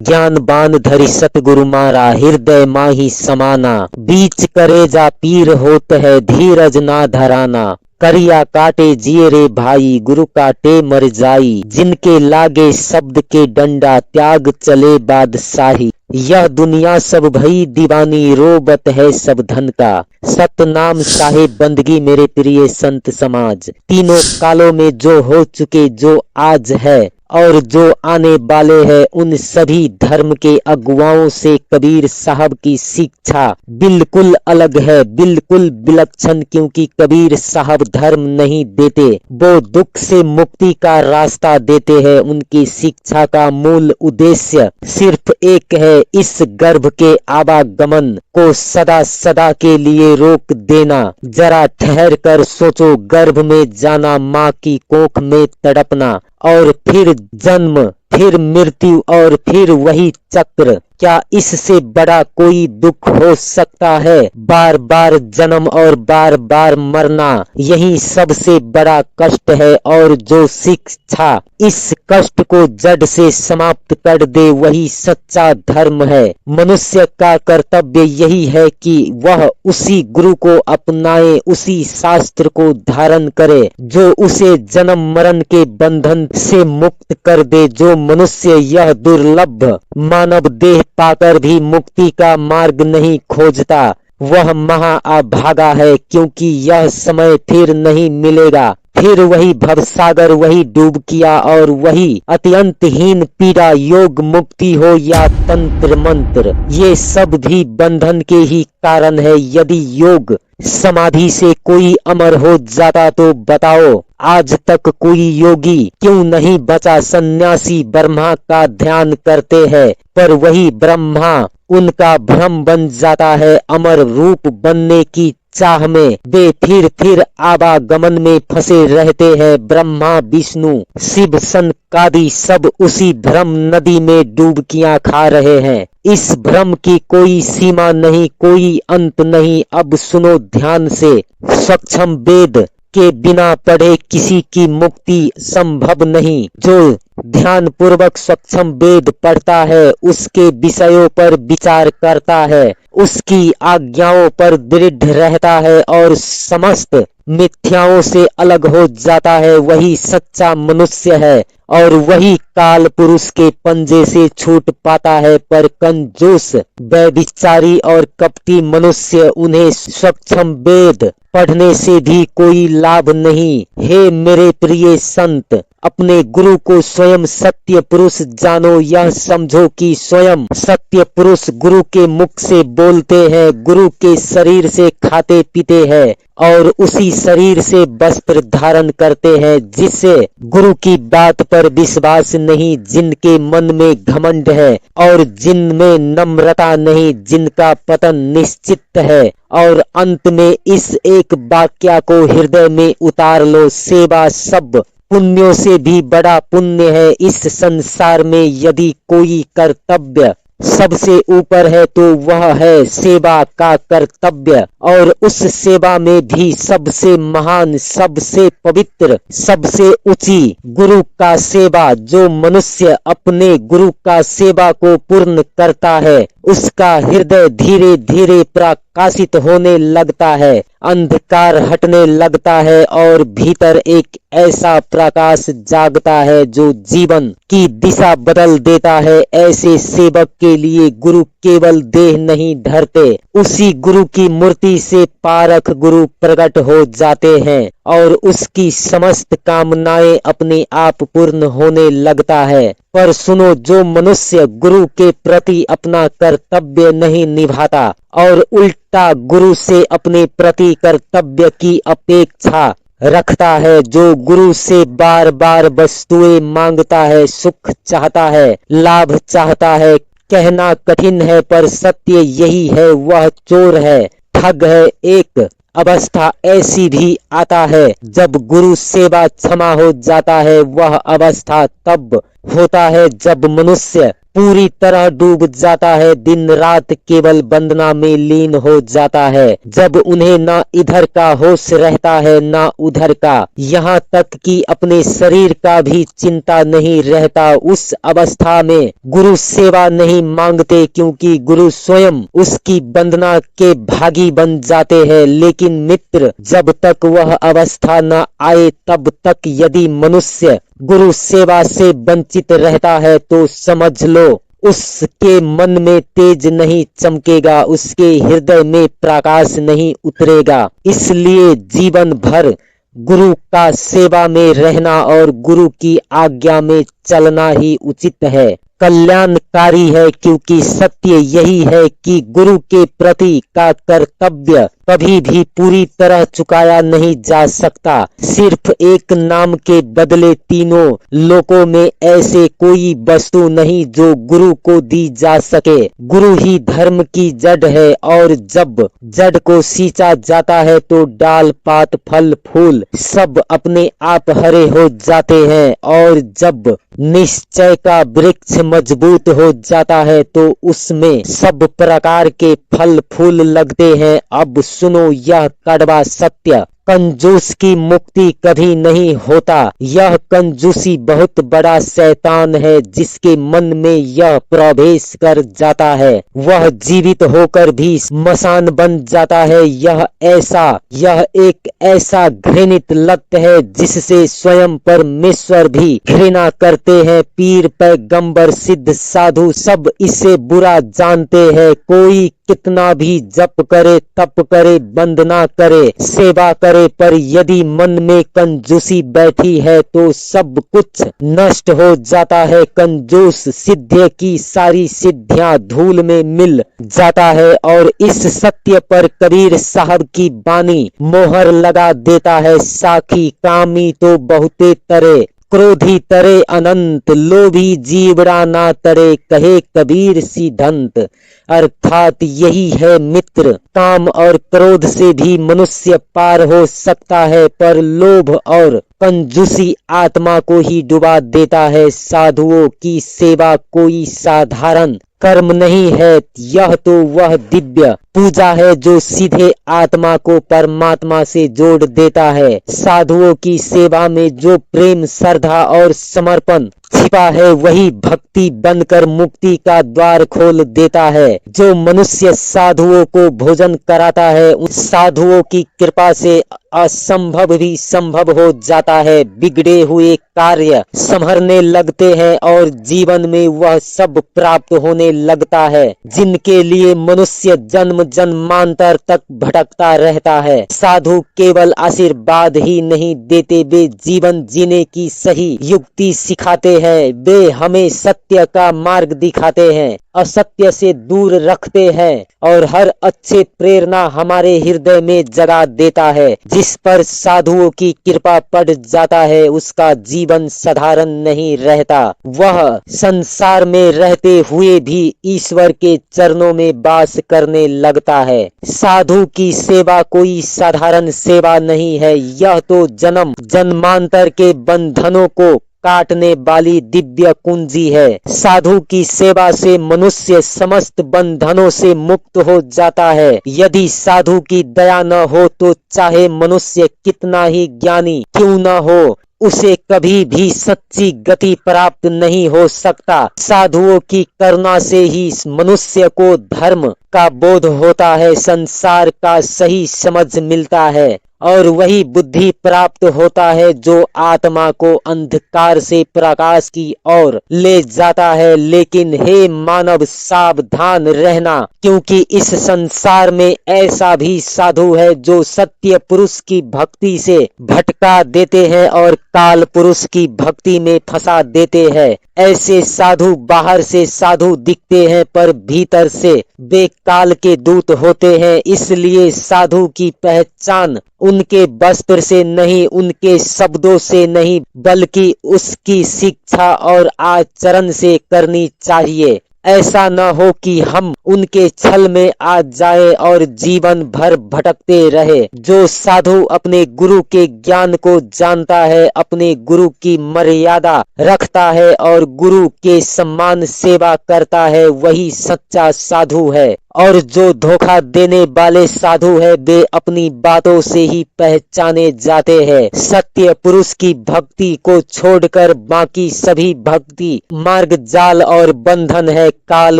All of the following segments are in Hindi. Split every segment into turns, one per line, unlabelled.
ज्ञान बान धरि सतगुरु मारा, हृदय माही समाना। बीच करेजा पीर होत है, धीरज ना धराना। करिया काटे जिए रे भाई, गुरु काटे मर जाई। जिनके लागे शब्द के डंडा, त्याग चले बादशाही। यह दुनिया सब भई दीवानी, रोबत है सब धन का। सतनाम साहिब बंदगी मेरे प्रिय संत समाज। तीनों कालों में जो हो चुके, जो आज है और जो आने वाले हैं, उन सभी धर्म के अगुवाओं से कबीर साहब की शिक्षा बिल्कुल अलग है, बिल्कुल विलक्षण। क्योंकि कबीर साहब धर्म नहीं देते, वो दुख से मुक्ति का रास्ता देते हैं। उनकी शिक्षा का मूल उद्देश्य सिर्फ एक है, इस गर्भ के आवागमन को सदा सदा के लिए रोक देना। जरा ठहर कर सोचो, गर्भ में जाना, माँ की कोख में तड़पना और फिर जन्म, फिर मृत्यु और फिर वही चक्र, क्या इससे बड़ा कोई दुख हो सकता है? बार बार जन्म और बार बार मरना, यही सबसे बड़ा कष्ट है। और जो शिक्षा इस कष्ट को जड़ से समाप्त कर दे, वही सच्चा धर्म है। मनुष्य का कर्तव्य यही है कि वह उसी गुरु को अपनाए, उसी शास्त्र को धारण करे जो उसे जन्म मरण के बंधन से मुक्त कर दे। जो मनुष्य यह दुर्लभ मानव देह पाकर भी मुक्ति का मार्ग नहीं खोजता, वह महाअभागा है। क्योंकि यह समय फिर नहीं मिलेगा। फिर वही भवसागर, वही डूबकिया और वही अत्यंतहीन पीड़ा। योग मुक्ति हो या तंत्र मंत्र, ये सब भी बंधन के ही कारण है। यदि योग समाधि से कोई अमर हो जाता तो बताओ आज तक कोई योगी क्यों नहीं बचा? सन्यासी ब्रह्मा का ध्यान करते हैं, पर वही ब्रह्मा उनका भ्रम बन जाता है। अमर रूप बनने की चाह में वे फिर आवागमन में फंसे रहते हैं। ब्रह्मा विष्णु शिव सनकादि सब उसी भ्रम नदी में डुबकियां खा रहे हैं। इस भ्रम की कोई सीमा नहीं, कोई अंत नहीं। अब सुनो ध्यान से, सक्षम वेद के बिना पढ़े किसी की मुक्ति संभव नहीं। जो ध्यान पूर्वक सक्षम वेद पढ़ता है, उसके विषयों पर विचार करता है, उसकी आज्ञाओं पर दृढ़ रहता है और समस्त मिथ्याओं से अलग हो जाता है, वही सच्चा मनुष्य है और वही काल पुरुष के पंजे से छूट पाता है। पर कंजूस, व्यभिचारी और कपटी मनुष्य, उन्हें सक्षम वेद पढ़ने से भी कोई लाभ नहीं। हे मेरे प्रिय संत, अपने गुरु को स्वयं सत्य पुरुष जानो। यह समझो कि स्वयं सत्य पुरुष गुरु के मुख से बोलते हैं, गुरु के शरीर से खाते पीते हैं और उसी शरीर से वस्त्र धारण करते हैं। जिससे गुरु की बात पर विश्वास नहीं, जिनके मन में घमंड है और जिनमें नम्रता नहीं, जिनका पतन निश्चित है। और अंत में इस एक वाक्य को हृदय में उतार लो, सेवा सब पुण्यों से भी बड़ा पुण्य है। इस संसार में यदि कोई कर्तव्य सबसे ऊपर है तो वह है सेवा का कर्तव्य। और उस सेवा में भी सबसे महान, सबसे पवित्र, सबसे ऊंची गुरु का सेवा। जो मनुष्य अपने गुरु का सेवा को पूर्ण करता है, उसका हृदय धीरे धीरे प्रकाशित होने लगता है, अंधकार हटने लगता है और भीतर एक ऐसा प्रकाश जागता है जो जीवन की दिशा बदल देता है। ऐसे सेवक के लिए गुरु केवल देह नहीं धरते, उसी गुरु की मूर्ति से पारख गुरु प्रकट हो जाते हैं और उसकी समस्त कामनाएं अपने आप पूर्ण होने लगता है। पर सुनो, जो मनुष्य गुरु के प्रति अपना कर्तव्य नहीं निभाता और उल्टा गुरु से अपने प्रति कर्तव्य की अपेक्षा रखता है, जो गुरु से बार बार वस्तुएं मांगता है, सुख चाहता है, लाभ चाहता है, कहना कठिन है पर सत्य यही है, वह चोर है, ठग है। एक अवस्था ऐसी भी आता है जब गुरु सेवा क्षमा हो जाता है। वह अवस्था तब होता है जब मनुष्य पूरी तरह डूब जाता है, दिन रात केवल वंदना में लीन हो जाता है, जब उन्हें ना इधर का होश रहता है ना उधर का, यहाँ तक कि अपने शरीर का भी चिंता नहीं रहता। उस अवस्था में गुरु सेवा नहीं मांगते, क्योंकि गुरु स्वयं उसकी वंदना के भागी बन जाते हैं। लेकिन मित्र, जब तक वह अवस्था न आए तब तक यदि मनुष्य गुरु सेवा से वंचित रहता है तो समझ लो उसके मन में तेज नहीं चमकेगा, उसके हृदय में प्रकाश नहीं उतरेगा। इसलिए जीवन भर गुरु का सेवा में रहना और गुरु की आज्ञा में चलना ही उचित है, कल्याणकारी है। क्योंकि सत्य यही है कि गुरु के प्रति का कर्तव्य कभी भी पूरी तरह चुकाया नहीं जा सकता। सिर्फ एक नाम के बदले तीनों लोकों में ऐसे कोई वस्तु नहीं जो गुरु को दी जा सके। गुरु ही धर्म की जड़ है, और जब जड़ को सींचा जाता है तो डाल पात फल फूल सब अपने आप हरे हो जाते हैं, और जब निश्चय का वृक्ष मजबूत हो जाता है तो उसमें सब प्रकार के फल फूल लगते हैं। अब सुनो यह कड़वा सत्य, कंजूस की मुक्ति कभी नहीं होता। यह कंजूसी बहुत बड़ा शैतान है, जिसके मन में यह प्रवेश कर जाता है वह जीवित होकर भी स्मशान बन जाता है। यह एक ऐसा घृणित लत है जिससे स्वयं परमेश्वर भी घृणा करते हैं। पीर पैगंबर सिद्ध साधु सब इसे बुरा जानते हैं। कोई कितना भी जप करे, तप करे, वंदना करे, सेवा करे, पर यदि मन में कंजूसी बैठी है तो सब कुछ नष्ट हो जाता है। कंजूस सिद्ध की सारी सिद्धियां धूल में मिल जाता है, और इस सत्य पर कबीर साहब की बानी मोहर लगा देता है। साखी कामी तो बहुते तरे, क्रोधी तरे अनंत, लोभी जीवड़ा ना तरे, कहे कबीर सिद्धांत। अर्थात यही है मित्र, काम और क्रोध से भी मनुष्य पार हो सकता है, पर लोभ और कंजूसी आत्मा को ही डुबा देता है। साधुओं की सेवा कोई साधारण कर्म नहीं है, यह तो वह दिव्य पूजा है जो सीधे आत्मा को परमात्मा से जोड़ देता है। साधुओं की सेवा में जो प्रेम, श्रद्धा और समर्पण छिपा है वही भक्ति बनकर मुक्ति का द्वार खोल देता है। जो मनुष्य साधुओं को भोजन कराता है, उन साधुओं की कृपा से असंभव भी संभव हो जाता है। बिगड़े हुए कार्य संभरने लगते हैं और जीवन में वह सब प्राप्त होने लगता है जिनके लिए मनुष्य जन्म जन्मांतर तक भटकता रहता है। साधु केवल आशीर्वाद ही नहीं देते, वे जीवन जीने की सही युक्ति सिखाते हैं। वे हमें सत्य का मार्ग दिखाते हैं, असत्य से दूर रखते हैं, और हर अच्छे प्रेरणा हमारे हृदय में जगा देता है। जिस पर साधुओं की कृपा पड़ जाता है उसका जीवन साधारण नहीं रहता, वह संसार में रहते हुए भी ईश्वर के चरणों में वास करने लगता है। साधु की सेवा कोई साधारण सेवा नहीं है, यह तो जन्म जन्मांतर के बंधनों को काटने वाली दिव्य कुंजी है। साधु की सेवा से मनुष्य समस्त बंधनों से मुक्त हो जाता है। यदि साधु की दया न हो तो चाहे मनुष्य कितना ही ज्ञानी क्यों न हो, उसे कभी भी सच्ची गति प्राप्त नहीं हो सकता। साधुओं की करुणा से ही मनुष्य को धर्म का बोध होता है, संसार का सही समझ मिलता है, और वही बुद्धि प्राप्त होता है जो आत्मा को अंधकार से प्रकाश की ओर ले जाता है। लेकिन हे मानव, सावधान रहना, क्योंकि इस संसार में ऐसा भी साधु है जो सत्य पुरुष की भक्ति से भटका देते हैं और काल पुरुष की भक्ति में फंसा देते हैं। ऐसे साधु बाहर से साधु दिखते हैं पर भीतर से वे काल के दूत होते हैं। इसलिए साधु की पहचान उनके वस्त्र से नहीं, उनके शब्दों से नहीं, बल्कि उसकी शिक्षा और आचरण से करनी चाहिए। ऐसा न हो कि हम उनके छल में आ जाए और जीवन भर भटकते रहे। जो साधु अपने गुरु के ज्ञान को जानता है, अपने गुरु की मर्यादा रखता है और गुरु के सम्मान सेवा करता है, वही सच्चा साधु है। और जो धोखा देने वाले साधु है, वे अपनी बातों से ही पहचाने जाते हैं। सत्य पुरुष की भक्ति को छोड़कर बाकी सभी भक्ति मार्ग जाल और बंधन है। काल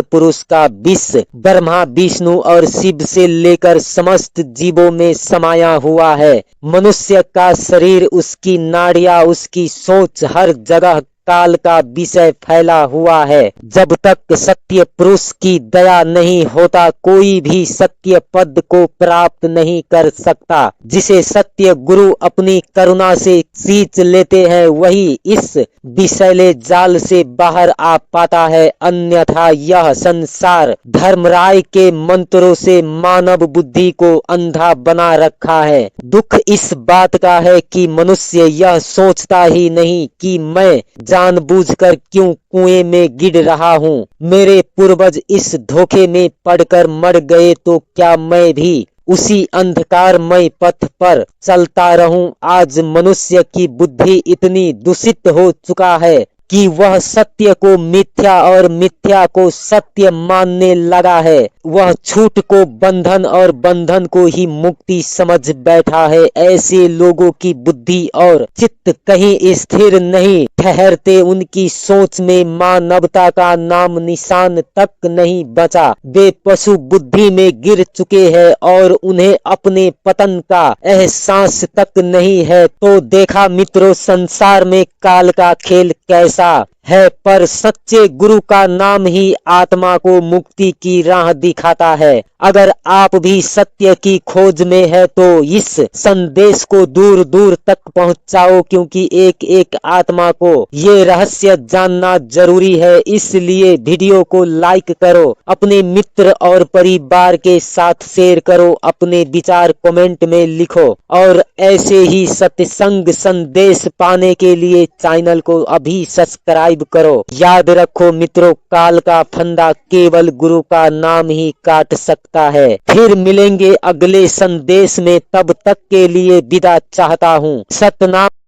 पुरुष का विष ब्रह्मा विष्णु और शिव से लेकर समस्त जीवों में समाया हुआ है। मनुष्य का शरीर, उसकी नाड़ियां, उसकी सोच, हर जगह काल का विषय फैला हुआ है। जब तक सत्य पुरुष की दया नहीं होता, कोई भी सत्य पद को प्राप्त नहीं कर सकता। जिसे सत्य गुरु अपनी करुणा से सींच लेते हैं, वही इस विषैले जाल से बाहर आ पाता है। अन्यथा यह संसार धर्मराय के मंत्रों से मानव बुद्धि को अंधा बना रखा है। दुख इस बात का है कि मनुष्य यह सोचता ही नहीं कि मैं जानबूझकर क्यों कुएं में गिर रहा हूँ। मेरे पूर्वज इस धोखे में पड़कर मर गए, तो क्या मैं भी उसी अंधकारमय पथ पर चलता रहूं? आज मनुष्य की बुद्धि इतनी दूषित हो चुका है कि वह सत्य को मिथ्या और मिथ्या को सत्य मानने लगा है। वह झूठ को बंधन और बंधन को ही मुक्ति समझ बैठा है। ऐसे लोगों की बुद्धि और चित्त कहीं स्थिर नहीं ठहरते। उनकी सोच में मानवता का नाम निशान तक नहीं बचा। वे पशु बुद्धि में गिर चुके हैं और उन्हें अपने पतन का एहसास तक नहीं है। तो देखा मित्रों, संसार में काल का खेल कैसा है, पर सच्चे गुरु का नाम ही आत्मा को मुक्ति की राह दिखाता है। अगर आप भी सत्य की खोज में है तो इस संदेश को दूर दूर तक पहुंचाओ, क्योंकि एक एक आत्मा को ये रहस्य जानना जरूरी है। इसलिए वीडियो को लाइक करो, अपने मित्र और परिवार के साथ शेयर करो, अपने विचार कमेंट में लिखो और ऐसे ही सत्संग संदेश पाने के लिए चैनल को अभी सब्सक्राइब करो। याद रखो मित्रों, काल का फंदा केवल गुरु का नाम ही काट सकता है। फिर मिलेंगे अगले संदेश में, तब तक के लिए विदा चाहता हूँ। सतनाम।